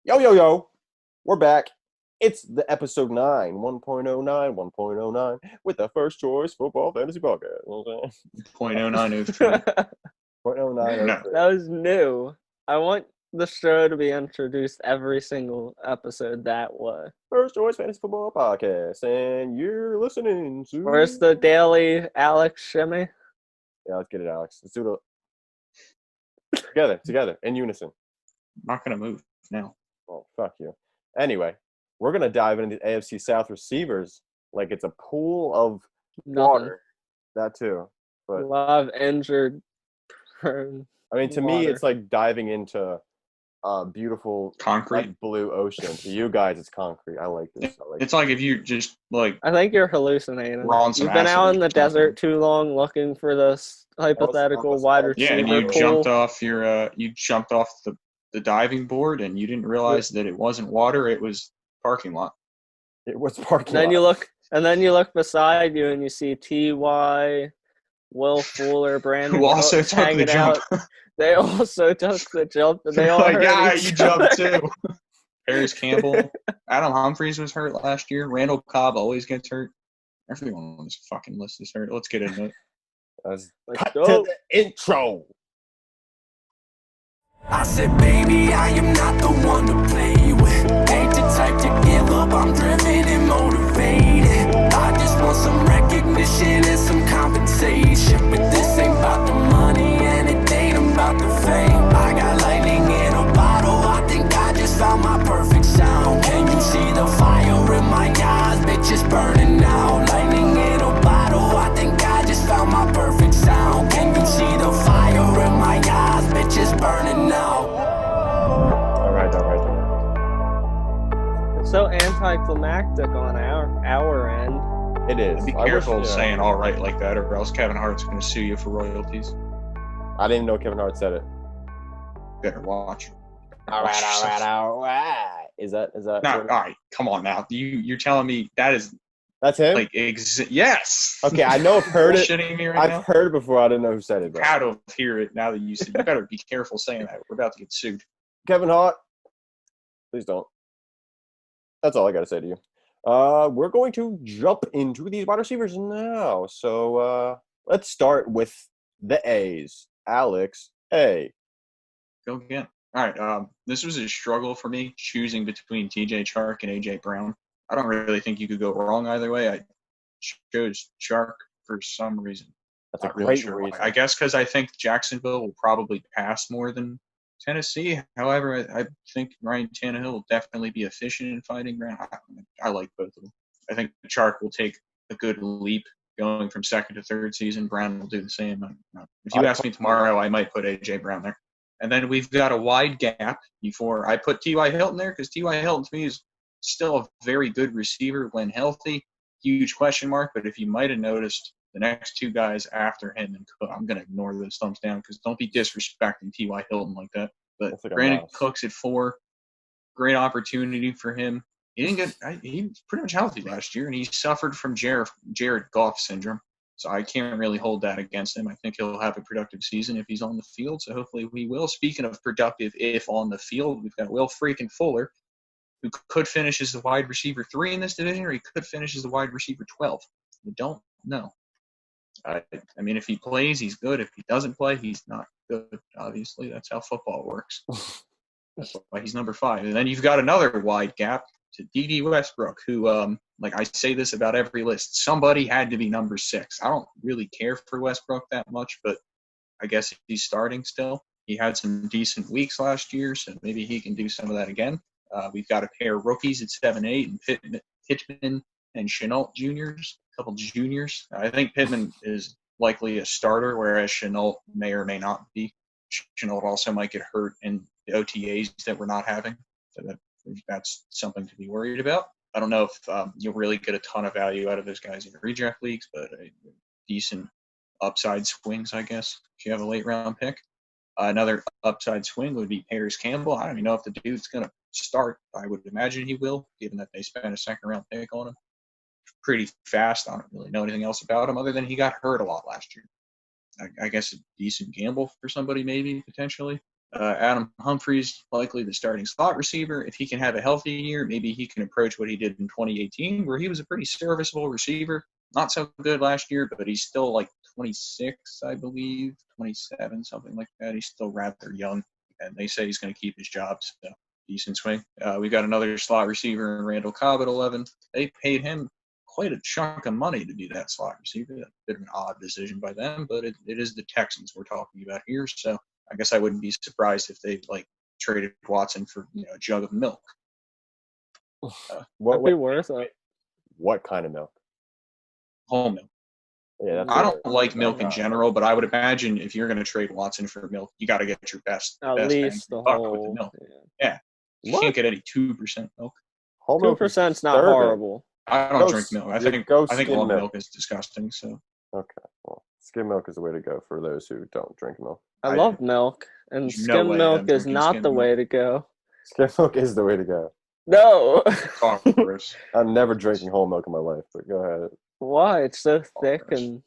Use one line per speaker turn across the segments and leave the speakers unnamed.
Yo, yo, yo. We're back. It's the episode 9, 1.09, 1.09, with the first choice football fantasy podcast. You know what I'm
.0903.
saying? 0.0903.
No.
That was new. I want the show to be introduced every single episode that way.
First choice fantasy football podcast. And you're listening to.
Where's the daily Alex shimmy?
Yeah, let's get it, Alex. Let's do it together, in unison.
I'm not going to move now.
Oh, fuck you. Anyway, we're going to dive into the AFC South receivers like it's a pool of water. That too. But
love injured.
I mean, to me, it's like diving into beautiful
concrete
blue ocean. To you guys, it's concrete. I like this.
It's like if you just like.
I think you're hallucinating.
You've
been out in the desert too long looking for this hypothetical wide receiver.
Yeah, and you
pool.
jumped off the diving board, and you didn't realize that it wasn't water; it was parking lot.
It was parking
lot.
Then
you look beside you, and you see T.Y., Will Fuller, Brandon,
who also took the jump.
They also took the jump, and they all
like, yeah, you jumped too. Pears Campbell, Adam Humphries was hurt last year. Randall Cobb always gets hurt. Everyone on this fucking list is hurt. Let's get into it.
Cut to the intro.
I said, baby, I am not the one to play with. Ain't the type to give up, I'm driven and motivated. I just want some recognition and some compensation. But this ain't about the money and it ain't about the fame. I got lightning in a bottle, I think I just found my perfect sound. Can you see the fire in my eyes? Bitch, it's burning now. Lightning in a bottle, I think I just found my perfect sound. Can you see the fire in my eyes? Bitch, it's burning now.
All right.
It's so anticlimactic on our end.
It is.
Be careful saying all right like that, or else Kevin Hart's going to sue you for royalties.
I didn't even know Kevin Hart said it.
Better watch.
All right. Is that?
No, all right. Come on now. You're telling me that's
him?
Like, yes.
Okay, I know I've heard it.
I've
heard it before. I didn't know who said it.
Proud to hear it now that you said. You better be careful saying that. We're about to get sued.
Kevin Hart, please don't. That's all I got to say to you. We're going to jump into these wide receivers now. So let's start with the A's. Alex A.
Go again. All right. This was a struggle for me choosing between T.J. Chark and A.J. Brown. I don't really think you could go wrong either way. I chose Chark for some reason.
That's a great reason.
I guess because I think Jacksonville will probably pass more than Tennessee. However, I think Ryan Tannehill will definitely be efficient in fighting ground. I like both of them. I think Chark will take a good leap going from second to third season. Brown will do the same. If you ask me tomorrow, I might put A.J. Brown there. And then we've got a wide gap before I put T.Y. Hilton there, because T.Y. Hilton to me is still a very good receiver when healthy. Huge question mark, but if you might have noticed, the next two guys after him, and Cook, I'm going to ignore those thumbs down because don't be disrespecting T.Y. Hilton like that. But Brandon Cooks at 4, great opportunity for him. He was pretty much healthy last year, and he suffered from Jared Goff syndrome. So I can't really hold that against him. I think he'll have a productive season if he's on the field. So hopefully we will. Speaking of productive, if on the field, we've got Will freaking Fuller, who could finish as the wide receiver 3 in this division, or he could finish as the wide receiver 12. We don't know. I mean, if he plays, he's good. If he doesn't play, he's not good. Obviously, that's how football works. That's why he's number 5. And then you've got another wide gap to Dede Westbrook, who, like I say this about every list, somebody had to be number 6. I don't really care for Westbrook that much, but I guess he's starting still. He had some decent weeks last year, so maybe he can do some of that again. We've got a pair of rookies at 7-8, and Pittman and Chenault juniors, a couple juniors. I think Pittman is likely a starter, whereas Chenault may or may not be. Chenault also might get hurt in the OTAs that we're not having, so that's something to be worried about. I don't know if you'll really get a ton of value out of those guys in redraft leagues, but decent upside swings, I guess, if you have a late-round pick. Another upside swing would be Pears Campbell. I don't even know if the dude's going to start. I would imagine he will, given that they spent a second-round pick on him. Pretty fast. I don't really know anything else about him other than he got hurt a lot last year. I guess a decent gamble for somebody maybe, potentially. Adam Humphries, likely the starting slot receiver. If he can have a healthy year, maybe he can approach what he did in 2018, where he was a pretty serviceable receiver. Not so good last year, but he's still like 26, I believe, 27, something like that. He's still rather young, and they say he's going to keep his job, so decent swing. We got another slot receiver in Randall Cobb at 11. They paid him quite a chunk of money to be that slot receiver. That's a bit of an odd decision by them, but it is the Texans we're talking about here, so I guess I wouldn't be surprised if they traded Watson for a jug of milk.
That'd be worth it.
What kind of milk?
Whole milk.
Yeah,
I don't like milk in general, but I would imagine if you're going to trade Watson for milk, you got to get your best.
At
best
least
bang
the
for buck with
whole.
the milk.
Yeah.
You can't get any 2% milk.
Whole milk
2%'s not
disturbing.
horrible.
I don't drink milk. I think
skim
all
milk.
milk is disgusting. So
Okay, well, skim milk is the way to go for those who don't drink milk.
I love milk, and
There's no
skim
way
milk
I'm
is
drinking
not
skim
the
milk.
way to go.
Skim milk is the way to go.
No.
oh, gross.
I'm never drinking whole milk in my life, but go ahead.
Why? It's so
Oh,
thick
gross.
and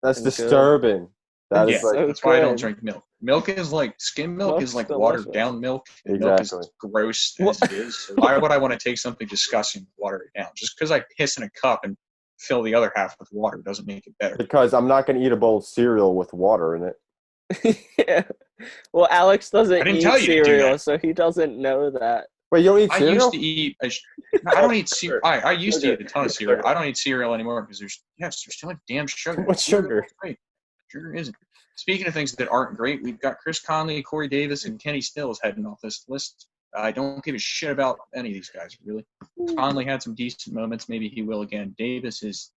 That's
And good.
disturbing. That
Yeah,
is like
so
that's why I don't
good.
drink milk. Milk is skim milk is
Milk's
like watered
delicious.
down milk. And Milk
Exactly.
is gross as it is. So why would I want to take something disgusting and water it down? Just because I piss in a cup and fill the other half with water doesn't make it better.
because I'm not going to eat a bowl of cereal with water in it.
yeah. Well, Alex doesn't
I didn't
eat
tell you to do
cereal,
that.
so he doesn't know that.
Wait, you don't eat
I
cereal?
used to eat. I don't eat cereal. I used to eat a ton of cereal.
Sugar.
I don't eat cereal anymore because there's too much damn sugar.
What's sugar?
Cereal's great. Sugar isn't. Speaking of things that aren't great, we've got Chris Conley, Corey Davis, and Kenny Stills heading off this list. I don't give a shit about any of these guys, really. Conley had some decent moments. Maybe he will again. Davis is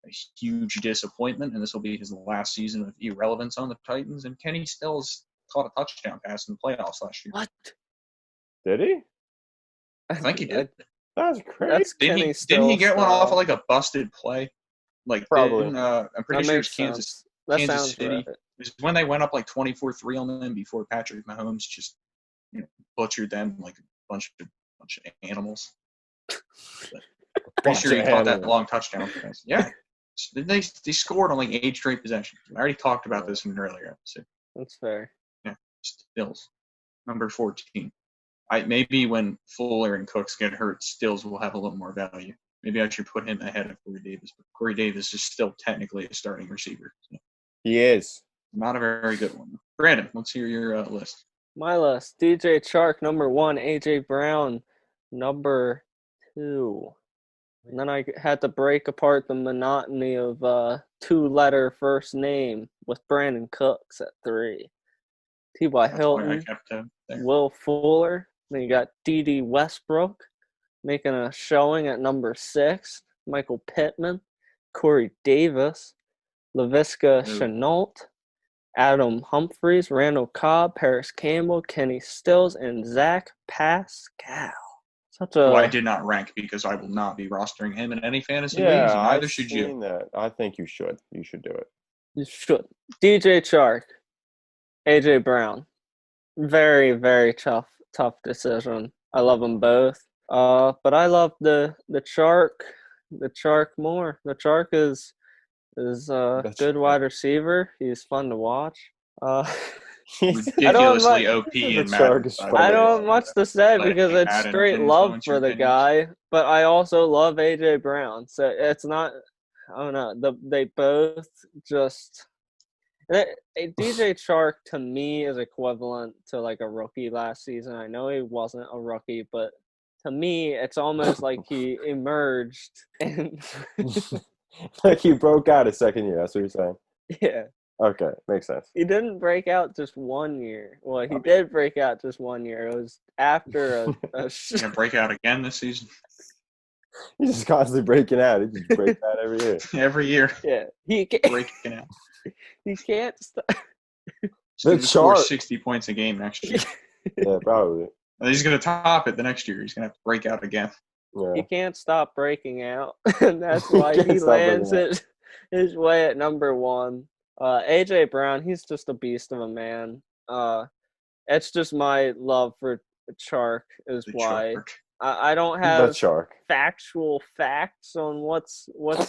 a huge disappointment, and this will be his last season of irrelevance on the Titans. And Kenny Stills caught a touchdown pass in the playoffs last year.
What?
Did he?
I think he did.
That's crazy.
That's
Didn't
Kenny
he get one off of
style.
like a busted play? Like
Probably.
I'm pretty
That
sure
makes
it's Kansas.
sense. That
Kansas
sounds
City.
right.
It was when they went up like 24-3 on them before Patrick Mahomes just butchered them like a bunch of animals. Pretty sure he caught that long touchdown pass. Yeah. They scored on like 8 straight possessions. I already talked about this in an earlier episode.
That's fair.
Stills, number 14. Maybe when Fuller and Cooks get hurt, Stills will have a little more value. Maybe I should put him ahead of Corey Davis. But Corey Davis is still technically a starting receiver. So
He is.
not a very good one. Brandon, let's hear your list.
My list: DJ Chark, number 1; AJ Brown, number 2. And then I had to break apart the monotony of 2-letter first name with Brandon Cooks at 3. T.Y.
That's why I
Hilton,
kept him there.
Will Fuller. Then you got Dede Westbrook making a showing at number 6. Michael Pittman, Corey Davis, Laviska
Ooh.
Shenault, Adam Humphries, Randall Cobb, Pears Campbell, Kenny Stills, and Zach Pascal. Such a
Who I did not rank because I will not be rostering him in any fantasy leagues,
Yeah,
and neither
I've
should you.
seen that. I think you should. You should do it.
You should. DJ Chark, AJ Brown. Very, very tough decision. I love them both. But I love the Chark more. The Chark is a
That's
good
true.
wide receiver. He's fun to watch.
Ridiculously OP
The
and
Chark
mad.
is
I
funny.
don't have much to say
Like,
because it's
add an
straight love
influence
for
your
the
opinions.
guy, but I also love AJ Brown. So it's not, I don't know. They both just. DJ Chark to me is equivalent to like a rookie last season. I know he wasn't a rookie, but to me, it's almost like he emerged and
Like he broke out his second year. That's what you're saying.
yeah.
Okay, makes sense.
He didn't break out just 1 year. Well, he did break out just 1 year. It was after
He's gonna break out again this season.
He's just constantly breaking out. He just breaks out every year.
Every year,
yeah. He
breaking out.
can't stop.
He's gonna
The
score
Chark.
60 points a game next year.
Yeah, probably.
And he's gonna top it the next year. He's gonna have to break out again.
Yeah.
He can't stop breaking out, and that's why
Can't
he
stop
lands
breaking
his way at number 1. AJ Brown, he's just a beast of a man. It's just my love for Chark is
The
why
Chark.
I don't
The
have
Shark.
factual facts on what's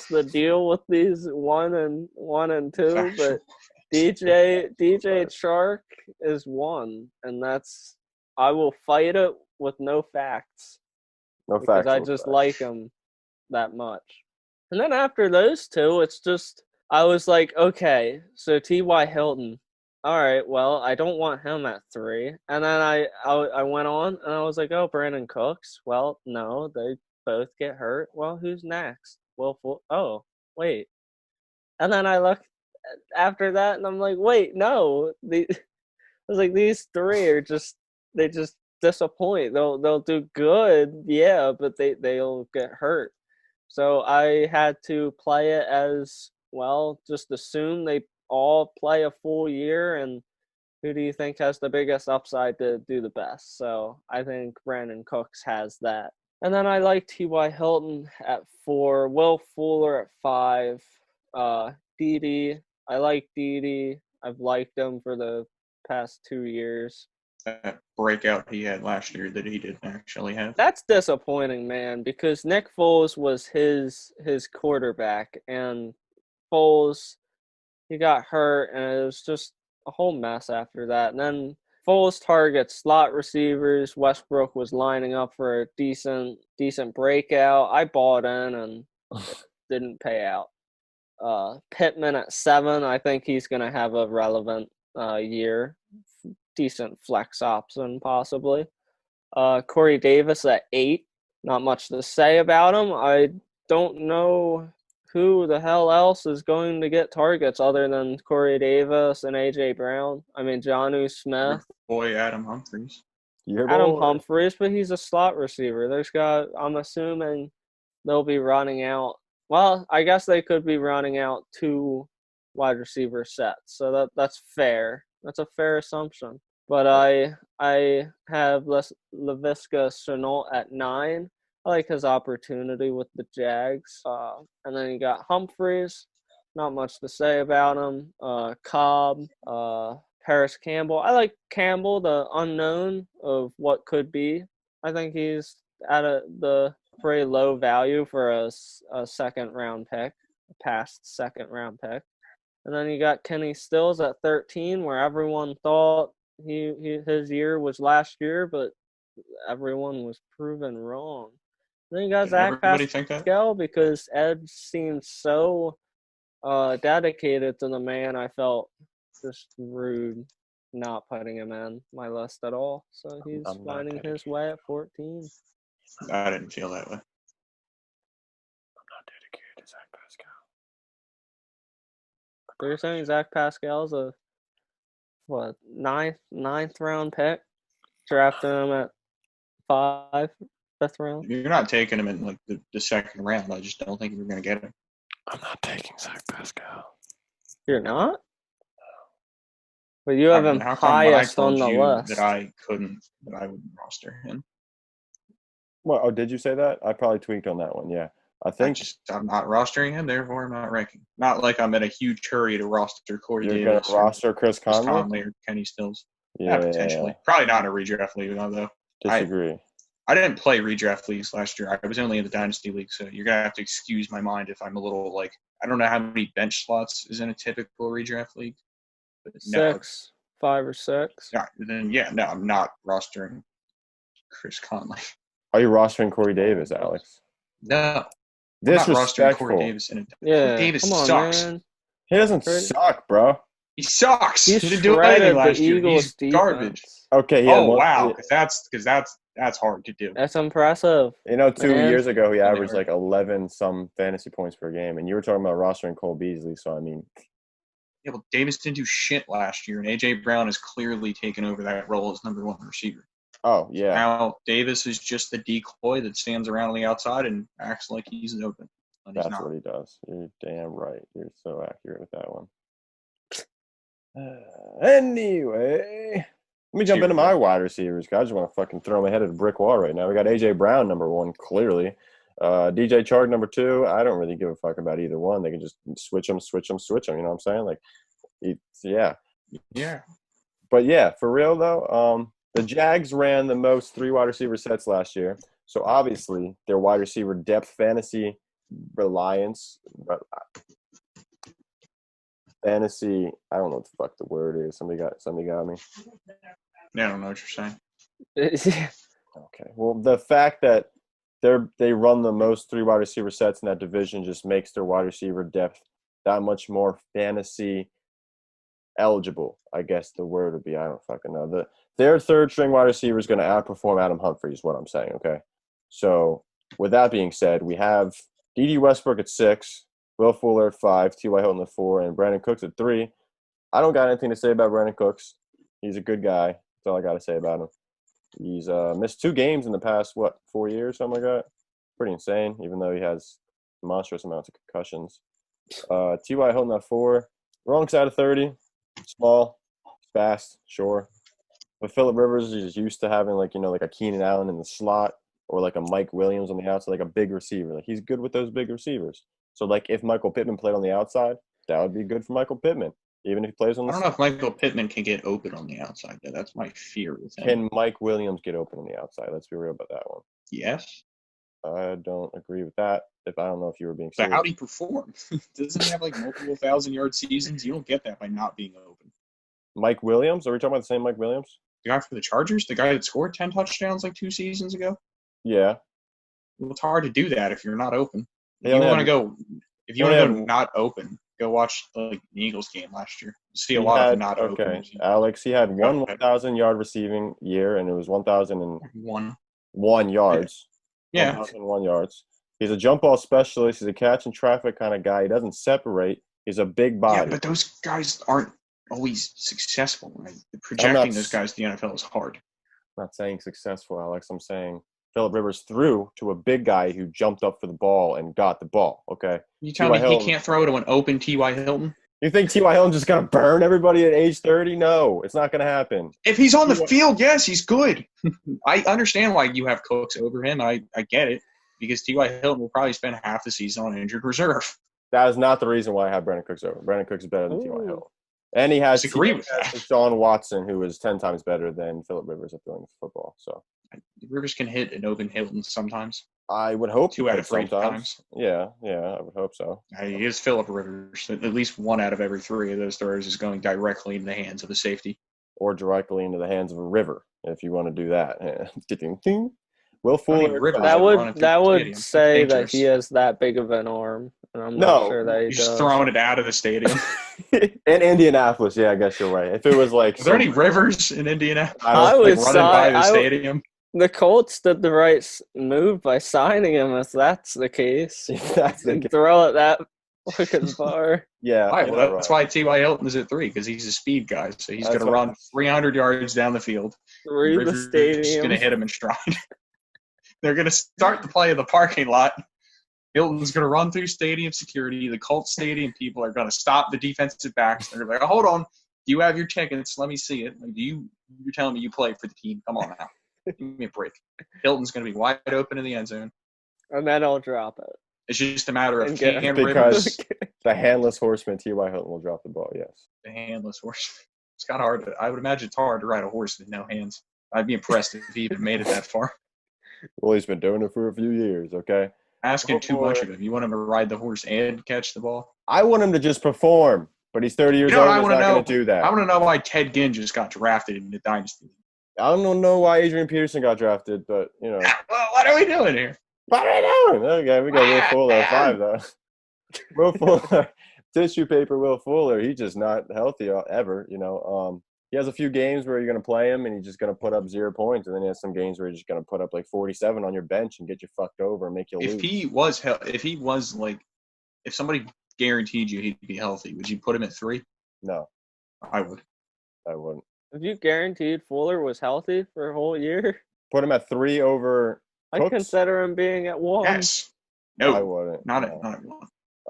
the deal with these 1 and 2, but DJ Chark is one, and that's I will fight it with no facts
No
because I
factual
just
facts.
like him that much. And then after those two, it's just I was like, okay, so T.Y. Hilton. All right, well, I don't want him at 3. And then I went on and I was like, oh, Brandon Cooks. Well, no, they both get hurt. Well, who's next? Oh, wait. And then I looked after that and I'm like, wait, no. I was like, these 3 are they just disappoint. They'll do good, yeah, but they'll get hurt. So I had to play it as, well, just assume they all play a full year, and who do you think has the biggest upside to do the best? So I think Brandon Cooks has that. And then I like T.Y. Hilton at 4, Will Fuller at 5, Dede. I like Dede. I've liked him for the past 2 years.
That breakout he had last year that he didn't actually have.
That's disappointing, man, because Nick Foles was his quarterback, and Foles, he got hurt, and it was just a whole mess after that. And then Foles targets slot receivers. Westbrook was lining up for a decent breakout. I bought in, and it didn't pay out. Pittman at 7, I think he's going to have a relevant year. Decent flex option, possibly. Corey Davis at 8. Not much to say about him. I don't know who the hell else is going to get targets other than Corey Davis and A.J. Brown. I mean, Jonnu Smith.
Boy, Adam Humphries.
Adam Humphries, but he's a slot receiver. I'm assuming they'll be running out. Well, I guess they could be running out 2 wide receiver sets. So that's fair. That's a fair assumption. But I have Laviska Shenault at 9. I like his opportunity with the Jags. And then you got Humphries. Not much to say about him. Cobb, Paris Campbell. I like Campbell, the unknown of what could be. I think he's at the pretty low value for a second-round pick, a past second-round pick. And then you got Kenny Stills at 13, where everyone thought his year was last year, but everyone was proven wrong. Then you got Zach Pascal because Ed seemed so dedicated to the man. I felt just rude not putting him in my list at all. So he's finding his way at 14.
I didn't feel that way.
I'm not dedicated to Zach Pascal.
So you're saying Zach Pascal's a ninth round pick? Drafting him at 5, 5th round?
You're not taking him in like the second round. I just don't think you're going to get him.
I'm not taking Zach Pascal.
You're not? But you have him highest on the list.
That I wouldn't roster him.
Well, did you say that? I probably tweaked on that one. Yeah, I'm
not rostering him. Therefore, I'm not ranking. Not like I'm in a huge hurry to roster Corey Davis.
You're gonna roster Chris Conley
or Kenny Stills.
Yeah,
potentially. Probably not in a redraft league though.
Disagree.
I didn't play redraft leagues last year. I was only in the dynasty league, so you're gonna have to excuse my mind if I'm a little like I don't know how many bench slots is in a typical redraft league. But
6, 5 or 6.
No, I'm not rostering Chris Conley.
Are you rostering Corey Davis, Alex?
No.
Disrespectful.
Corey Davis
yeah,
Davis
come on,
sucks.
Man.
He doesn't suck, bro.
He sucks.
He
didn't do anything last year.
Eagles
He's garbage.
Okay, yeah.
Wow, because that's hard to do.
That's impressive.
2 years ago, he averaged like 11 some fantasy points per game, and you were talking about rostering Cole Beasley. So I mean,
yeah, well, Davis didn't do shit last year, and A.J. Brown has clearly taken over that role as number 1 receiver.
Oh, yeah.
Now Davis is just the decoy that stands around on the outside and acts like he's open.
That's what he does. You're damn right. You're so accurate with that one. Anyway, let me jump into my wide receivers. I just want to fucking throw my head at a brick wall right now. We got A.J. Brown, number 1, clearly. DJ Chark, number 2. I don't really give a fuck about either one. They can just switch them. You know what I'm saying? Like, yeah.
Yeah.
But, yeah, for real, though, the Jags ran the most 3 wide receiver sets last year. So, obviously, their wide receiver depth fantasy reliance fantasy. I don't know what the fuck the word is. Somebody got me.
Yeah, I don't know what you're saying.
Okay. Well, the fact that they run the most 3 wide receiver sets in that division just makes their wide receiver depth that much more fantasy eligible. I guess the word would be. I don't fucking know. Their third string wide receiver is going to outperform Adam Humphrey. Is what I'm saying. Okay. So with that being said, we have Dede Westbrook at 6, Will Fuller at 5, T.Y. Hilton at 4, and Brandon Cooks at 3. I don't got anything to say about Brandon Cooks. He's a good guy. That's all I got to say about him. He's missed 2 games in the past, 4 years, something like that. Pretty insane, even though he has monstrous amounts of concussions. T.Y. Hilton at 4. Wrong side of 30. Small, fast, sure. But Phillip Rivers is used to having, like a Keenan Allen in the slot or like a Mike Williams on the outside, like a big receiver. Like, he's good with those big receivers. So, like, if Michael Pittman played on the outside, that would be good for Michael Pittman. Even if he plays on the
I don't know if Michael Pittman can get open on the outside, though. That's my fear with him.
Can Mike Williams get open on the outside? Let's be real about that one.
Yes.
I don't agree with that. I don't know if you were being
But
serious.
how'd he perform? Doesn't he have like multiple 1,000-yard seasons? You don't get that by not being open.
Mike Williams? Are we talking about the same Mike Williams?
The guy for the Chargers? The guy that scored 10 touchdowns like 2 seasons ago?
Yeah.
Well, it's hard to do that if you're not open.
He
If you
only
want to
had-
go, if you
he
want
only
to go not open, go watch like the Eagles game last year. You see a
He
lot
had-
of not
okay,
open.
Alex, he had one
Okay.
1,000-yard receiving year, and it was 1,001
One.
yards.
Yeah.
1,001 yards. He's a jump ball specialist. He's a catch and traffic kind of guy. He doesn't separate. He's a big
Yeah,
body.
but those guys aren't always successful. Right? Projecting those guys to the NFL is hard.
I'm not saying successful, Alex. I'm saying Phillip Rivers threw to a big guy who jumped up for the ball and got the ball, okay?
You tell
T.Y.
me he
Hilton.
can't throw to an open T.Y. Hilton?
You think T.Y. Hilton's just going to burn everybody at age 30? No, it's not going to happen.
If he's on the field, yes, he's good. I understand why you have Cooks over him. I get it. Because T.Y. Hilton will probably spend half the season on injured reserve.
That is not the reason why I have Brandon Cooks over. Brandon Cooks is better than T.Y. Hilton. And he has
Disagree with that.
Deshaun Watson, who is 10 times better than Phillip Rivers at throwing the football. So
Rivers can hit an open Hilton sometimes.
I would hope
2 out of 3
sometimes.
times.
Yeah, I would hope so.
He is Phillip Rivers. At least 1 out of every 3 of those throws is going directly into the hands of a safety.
Or directly into the hands of a river, if you want to do that. Will
I mean,
Fuller.
Rivers
That
are running
would
through
that
the
would
stadium.
say that
Dangerous.
he has that big of an arm, and I'm
No,
not sure that he
He's just
does.
throwing it out of the stadium.
In Indianapolis, yeah, I guess you're right. If it was like
Are there any rivers in Indianapolis?
I
don't
would
Like running by the
say
stadium?
the Colts did the right move by signing him. If that's the case,
if that's the
and
case,
throw it that fucking far.
yeah.
All right,
you're
well, that's
right.
why T.Y. Hilton is at 3, because he's a speed guy. So he's
That's
going to
why-
run 300 yards down the field.
Through the
Rivers is going to
stadium.
hit him in stride. They're going to start the play in the parking lot. Hilton's going to run through stadium security. The Colts stadium people are going to stop the defensive backs. They're going to be like, hold on. Do you have your tickets? Let me see it. Like, you're telling me you play for the team. Come on now. Give me a break. Hilton's going to be wide open in the end zone.
And then I'll drop it.
It's just a matter of
And get-
can
Because
Rivers,
the handless horseman, T.Y. Hilton, will drop the ball, yes.
the handless horse. It's kind of hard. I would imagine it's hard to ride a horse with no hands. I'd be impressed if he even made it that far.
Well, he's been doing it for a few years, okay?
Asking too
boy.
much of him. You want him to ride the horse and catch the ball?
I want him to just perform, but he's 30 years
You know what
old
I
and he's
wanna
not
know?
going to do that.
I want to know why Ted Ginn just got drafted in the Dynasty.
I don't know why Adrian Peterson got drafted, but, you know.
Well, what are we doing here?
What are we doing? Okay, we got Will Fuller at 5, though. Will Fuller, tissue paper Will Fuller, he's just not healthy ever, you know. He has a few games where you're going to play him and he's just going to put up 0 points, and then he has some games where he's just going to put up like 47 on your bench and get you fucked over and make you lose.
If somebody guaranteed you he'd be healthy, would you put him at 3?
No,
I would.
I wouldn't.
If you guaranteed Fuller was healthy for a whole year,
Put him at 3 over
I'd
Cooks?
consider him being at 1.
Yes.
I
No.
wouldn't.
Not
no.
at 1.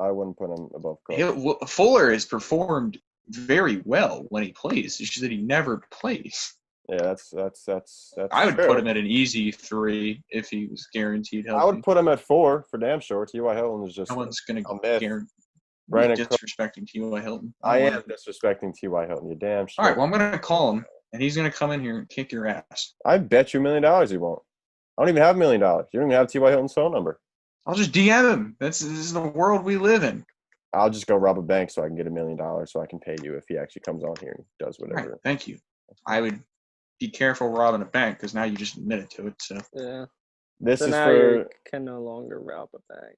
I wouldn't put him above Cooks.
Fuller has performed very well when he plays. It's just that he never plays.
Yeah, that's
I would
true.
put him at an easy 3 if he was guaranteed healthy.
I would put him at 4 for damn sure. T.Y. Hilton is just
No one's going
a
to
myth.
guarantee
Brandon Cook-
disrespecting T.Y. Hilton.
I am disrespecting T.Y. Hilton. You damn sure.
All right, well, I'm going to call him, and he's going to come in here and kick your ass.
I bet you $1 million he won't. I don't even have $1 million. You don't even have T.Y. Hilton's phone number.
I'll just DM him. This is the world we live in.
I'll just go rob a bank so I can get $1 million so I can pay you if he actually comes on here and does
Right,
whatever.
thank you. I would be careful robbing a bank because now you just admitted to it. So
Yeah.
This
So
is
now
for.
you can no longer rob a bank.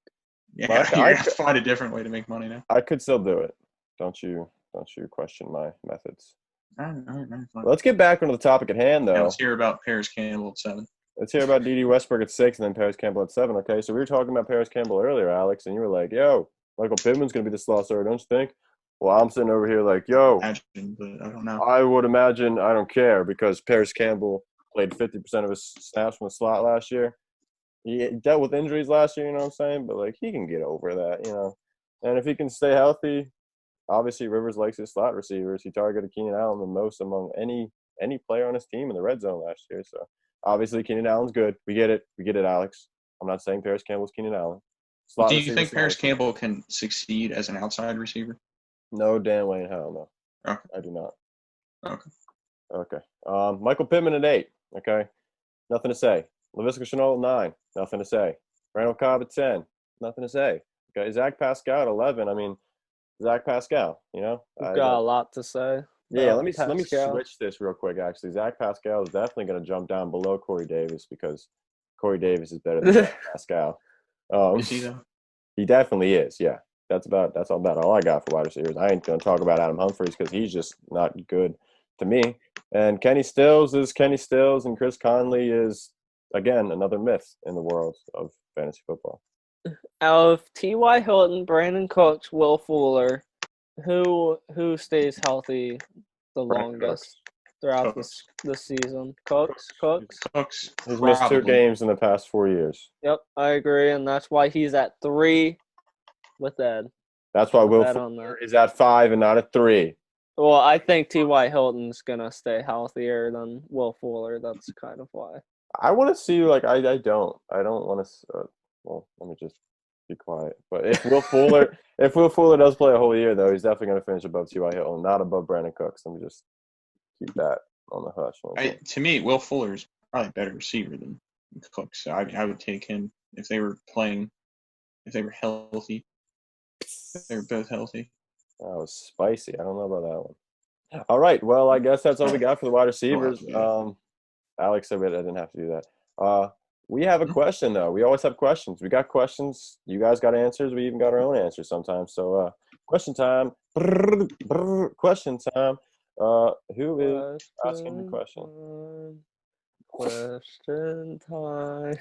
yeah,
Mark,
you're
I
gonna have to find a different way to make money now.
I could still do it. Don't you question my methods.
All right, fine.
Let's get back onto the topic at hand,
Now
though.
let's hear about Pears Campbell at 7.
Let's hear about Dede Westbrook at 6 and then Pears Campbell at 7. Okay, so we were talking about Pears Campbell earlier, Alex, and you were like, "Yo, Michael Pittman's gonna be the slot starter, don't you think?" Well, I'm sitting over here like, "Yo,
Imagine, but I don't know.
I would imagine I don't care because Pears Campbell played 50% of his snaps from the slot last year. He dealt with injuries last year, you know what I'm saying? But like he can get over that, you know. And if he can stay healthy, obviously Rivers likes his slot receivers. He targeted Keenan Allen the most among any player on his team in the red zone last year. So obviously Keenan Allen's good. We get it, Alex. I'm not saying Paris Campbell's Keenan Allen. Slot
Do you
receiver,
think
slot
Pears
receiver.
Campbell can succeed as an outside receiver?
No damn way in hell no.
Okay.
I do not.
Okay.
Okay. Michael Pittman at 8. Okay. Nothing to say. Laviska Shenault at 9. Nothing to say. Randall Cobb at 10. Nothing to say. Okay. Zach Pascal at 11. I mean, Zach Pascal, you know?
We've got a lot to say.
Yeah,
about
let me
Pascal.
switch this real quick, actually. Zach Pascal is definitely going to jump down below Corey Davis because Corey Davis is better than Zach Pascal.
Is he though?
He definitely is, yeah. That's about all I got for wide receivers. I ain't going to talk about Adam Humphries because he's just not good to me. And Kenny Stills is Kenny Stills, and Chris Conley is, again, another myth in the world of fantasy football.
Out of T.Y. Hilton, Brandon Cooks, Will Fuller, who stays healthy the
Brandon
longest throughout the season? Cooks?
He's missed 2
probably.
games in the past 4 years.
Yep, I agree, and that's why he's at 3 with Ed.
That's why Will
Bet on
Fuller
that.
is at 5 and not at 3.
Well, I think T.Y. Hilton's going to stay healthier than Will Fuller. That's kind of why.
I want to see, like, I don't want to, well, let me just be quiet. But if Will Fuller does play a whole year, though, he's definitely going to finish above T.Y. Hilton, not above Brandon Cooks. Let me just keep that on the hush.
To me, Will Fuller is probably a better receiver than Cooks. So I would take him if they were playing, if they were healthy. If they were both healthy.
That was spicy. I don't know about that one. All right. Well, I guess that's all we got for the wide receivers. Alex said I didn't have to do that. We have a question, though. We always have questions. We got questions. You guys got answers. We even got our own answers sometimes. So, question time. Question time. Who is asking the question?
Question time.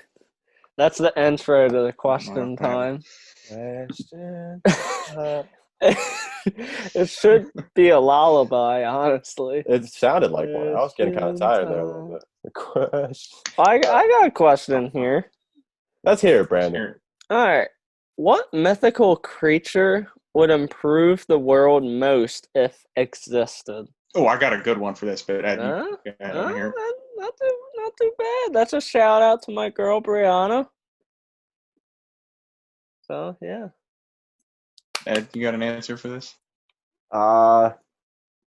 That's the intro to the question time.
Question.
It should be a lullaby, honestly.
It sounded like one. I was getting kind of tired there a little bit. The question.
I got a question here.
Let's hear it, Brandon.
All right. What mythical creature would improve the world most if existed?
Oh, I got a good one for this, but Ed,
Not
here.
too bad. That's a shout out to my girl Brianna. So yeah.
Ed, you got an answer for this?
I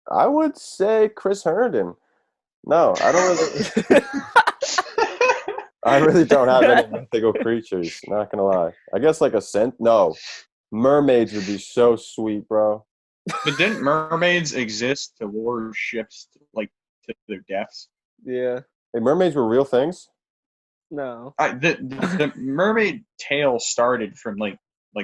would say Chris Herndon. No, I don't really. I really don't have any mythical creatures. Not gonna lie. I guess like a scent. No, mermaids would be so sweet, bro.
But didn't mermaids exist to lure ships like to their deaths?
Yeah.
Hey, mermaids were real things.
No.
The mermaid tale started from like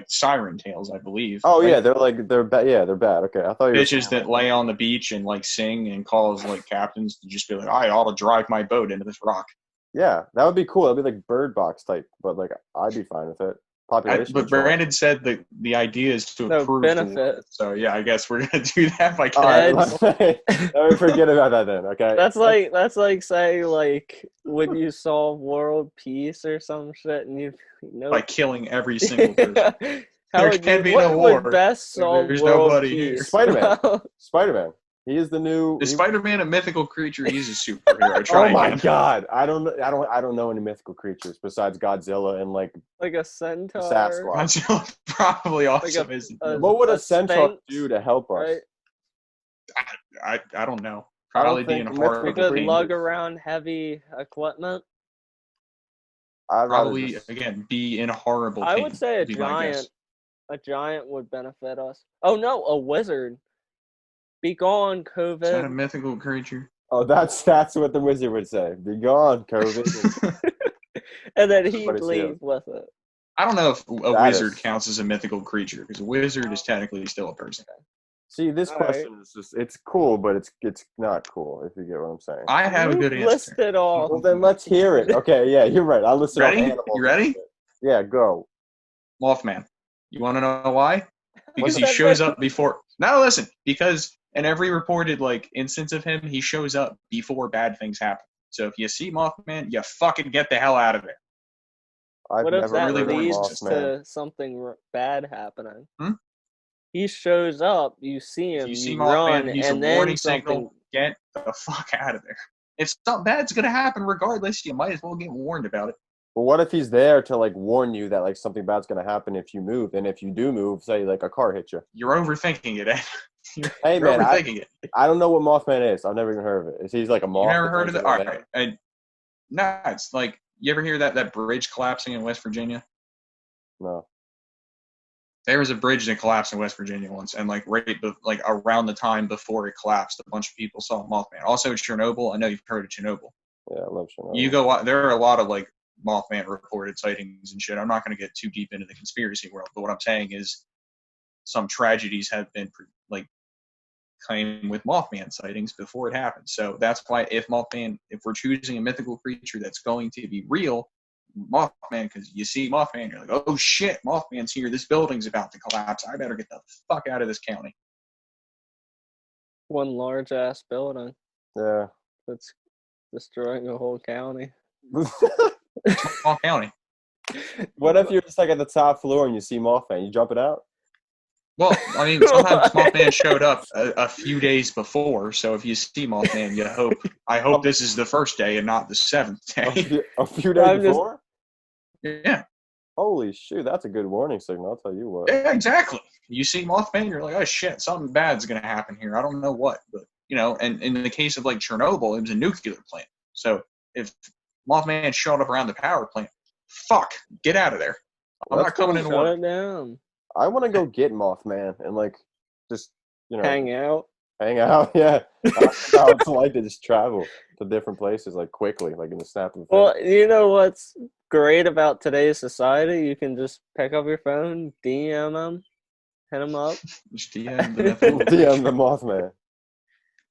siren tales, I believe.
Oh
right?
yeah, they're bad. Yeah, they're bad. Okay, I thought you were
Bitches that lay on the beach and like sing and cause like captains to just be like, I ought to drive my boat into this rock.
Yeah, that would be cool. That'd be like bird box type, but like I'd be fine with it. Population.
But Brandon said that the idea is to improve the
benefit.
world. So yeah, I guess we're gonna do that by
All right, let me forget about that then. Okay.
That's like saying like when you solve world peace or some shit and you know
by killing every single person.
How
There
would
can
you,
be
what
no
would
war.
best solve
There's
world
nobody
peace?
here.
Spider-Man. He is the new.
Is Spider-Man a mythical creature? He's a superhero.
Oh my god! I don't know any mythical creatures besides Godzilla and like
a centaur.
Sasquatch.
Godzilla probably also isn't.
What would a centaur
sphinx,
do to help us?
right?
I don't know. Probably be in
think
horrible
We could
pain.
lug around heavy equipment.
I'd rather
Probably
just-
again be in horrible
I
pain.
would say a
would be my guess.
giant a giant would benefit us. Oh no, a wizard. Be gone,
Is that a
COVID.
mythical creature?
Oh, that's what the wizard would say. Be gone, COVID.
And then he'd
Everybody see
leave with it.
I don't know if a
That
wizard
is-
counts as a mythical creature because a wizard is technically still a person.
See, this
All right.
question is just—it's cool, but it's not cool. If you get what I'm saying.
I have a good
You
answer.
listed all.
Well, then let's hear it. Okay, yeah, you're right. I listed off
Ready?
animals.
You ready?
and shit. Yeah, go.
Mothman. You want to know why? Because he
What's that
shows
mean?
up before. No, listen. Because in every reported instance of him, he shows up before bad things happen. So if you see Mothman, you fucking get the hell out of there.
I've
What if
never
that
really
heard of
leads
Mothman.
to something bad happening?
Hmm?
He shows up, you see him,
If you see
you
Mothman,
run,
he's a
and then
warning
something.
signal. Get the fuck out of there. If something bad's gonna happen regardless, you might as well get warned about it.
But what if he's there to warn you that something bad's gonna happen if you move? And if you do move, say a car hits you.
You're overthinking it, Ed.
Hey
You're
man,
overthinking it.
I don't know what Mothman is. I've never even heard of it. Is he like a moth?
You never
that
heard of
turns
it? All
into a
right.
man?
No, it's you ever hear that bridge collapsing in West Virginia?
No.
There was a bridge that collapsed in West Virginia once, and around the time before it collapsed, a bunch of people saw Mothman. Also, Chernobyl. I know you've heard of Chernobyl.
Yeah, I love Chernobyl.
You go. There are a lot of Mothman reported sightings and shit. I'm not going to get too deep into the conspiracy world, but what I'm saying is, some tragedies have been claimed with Mothman sightings before it happened. So that's why if we're choosing a mythical creature that's going to be real, Mothman, because you see Mothman, you're like, oh shit, Mothman's here. This building's about to collapse. I better get the fuck out of this county.
One large ass building
Yeah.
that's destroying a whole county.
Small county.
What if you're just at the top floor and you see Mothman? You jump it out?
Well, I mean, sometimes Mothman showed up a few days before. So if you see Mothman, I hope this is the first day and not the seventh day.
A few days before?
Yeah.
Holy shoot, that's a good warning signal. I'll tell you what.
Yeah, exactly. You see Mothman, you're like, oh shit, something bad's gonna happen here. I don't know what, but and in the case of Chernobyl, it was a nuclear plant. So if Mothman showed up around the power plant, fuck, get out of there. I'm not coming in to
Shut
work.
it down.
I want to go get Mothman and just
Hang out.
hang out. Yeah, how it's like to just travel to different places quickly, in the snap of a
Well,
finger.
you know what's great about today's society? You can just pick up your phone, DM them, hit them up.
Just DM the mythical
DM the Mothman.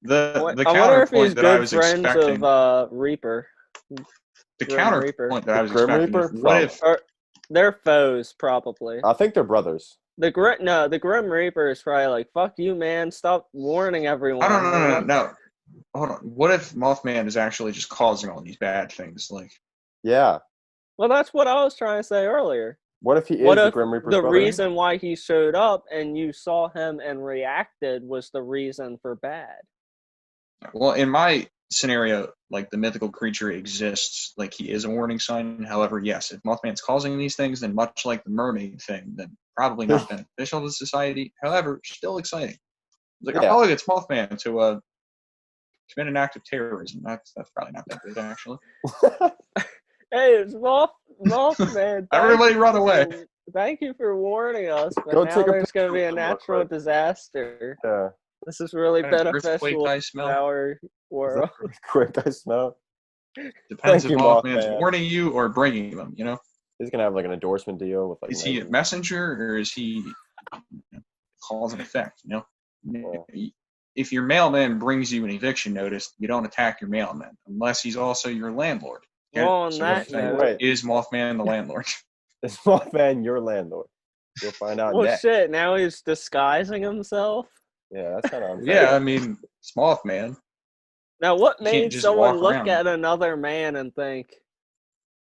The
I wonder if he's
counterpoint that I
good
was
friends
expecting.
of Reaper.
The
Grim Reaper.
counterpoint that I was
The Grim
expecting.
Reaper?
Is, what if
Or they're foes, probably.
I think they're brothers.
The Grim Reaper is probably fuck you, man. Stop warning everyone.
I don't know. Hold on. What if Mothman is actually just causing all these bad things?
Yeah.
Well, that's what I was trying to say earlier.
What if he is
What
the
if
Grim Reaper's
the
brother?
reason why he showed up and you saw him and reacted was the reason for bad?
Well, in my scenario, the mythical creature exists, he is a warning sign. However, yes, if Mothman's causing these things, then much like the mermaid thing, then probably not beneficial to society. However, still exciting.
Yeah.
Oh, look, it's Mothman to commit an act of terrorism. That's probably not that good, actually.
Hey, it's Mothman.
Everybody run away.
Thank you for warning us, but
Go
now
take a
there's going to be a
picture real
natural
quick.
disaster.
Yeah.
This is really
Kind of
beneficial
earthquake I
to
smell.
our world.
Quick, I smell.
Depends
Thank
if
you,
Mothman's
Mothman.
warning you or bringing them,
He's gonna have an endorsement deal with
Is he a
Nike.
messenger or is he cause and effect, If your mailman brings you an eviction notice, you don't attack your mailman unless he's also your landlord. Okay?
Well, on
So
that
what I'm saying,
note-
is Mothman the landlord?
Is Mothman your landlord? You'll find out
Well,
next.
shit, now he's disguising himself.
Yeah, that's kind of unfair.
Yeah, I mean, it's Mothman.
Now, what
You can't
made
just
someone
walk
look
around.
at another man and think,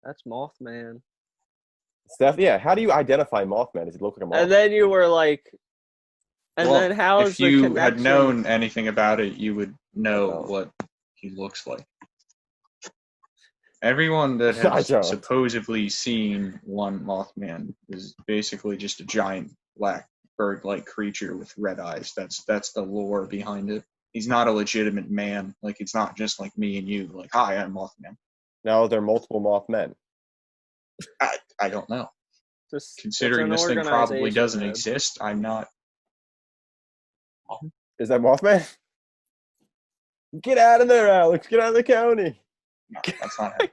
that's Mothman?
Steph, yeah, how do you identify Mothman? Does he look like a moth?
And then you were like, and
Well,
then how is
if
the
you
connection?
had known anything about it, you would know
No.
what he looks like. Everyone that
I
has
don't.
supposedly seen one Mothman is basically just a giant black bird-like creature with red eyes. That's the lore behind it. He's not a legitimate man. It's not just like me and you. Hi, I'm Mothman.
Now, are there multiple Mothmen?
I don't know.
Just
Considering
it's
this
an
thing probably
organization,
doesn't
dude.
exist, I'm not.
Is that Mothman? Get out of there, Alex. Get out of the county.
No, that's not happening.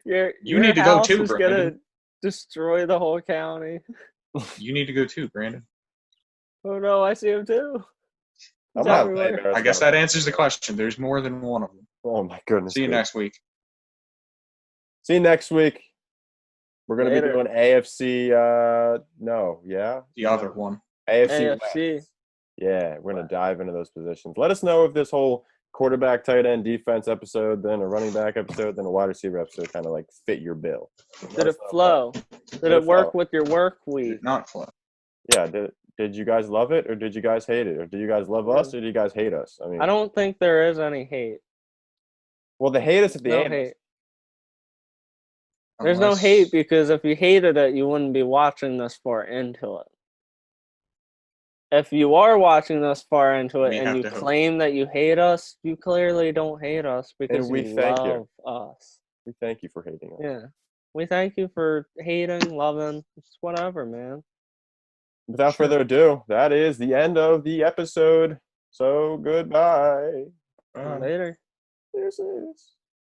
Your
You need to go
house
too,
is
Brandon.
gonna destroy the whole county.
You need to go too, Brandon.
Oh no, I see him too.
I'm
He's
not
everywhere.
embarrassed
I guess
about
that answers the question. There's more than one of them.
Oh my goodness.
See you
gracious.
next week.
See you next week. We're gonna
Later.
be doing AFC.
The other one.
AFC.
AFC.
West. Yeah, we're gonna dive into those positions. Let us know if this whole quarterback, tight end, defense episode, then a running back episode, then a wide receiver episode kind of like fit your bill.
Did it flow? Did it work with your work
Did
week?
it not flow?
Yeah. Did you guys love it or did you guys hate it? Or did you guys love us or did you guys hate us? I mean,
I don't think there is any hate.
well, they hate us at the
No
end.
hate. There's no
Unless-
hate because if you hated it, you wouldn't be watching this far into it. If you are watching this far into it
We
and
have
you
to hope.
claim that you hate us, you clearly don't hate us because
we
you
thank you.
love us.
We thank you for hating us.
Yeah. We thank you for hating, loving, it's whatever, man.
Without further ado, that is the end of the episode. So goodbye.
Bye.
Later.
This is.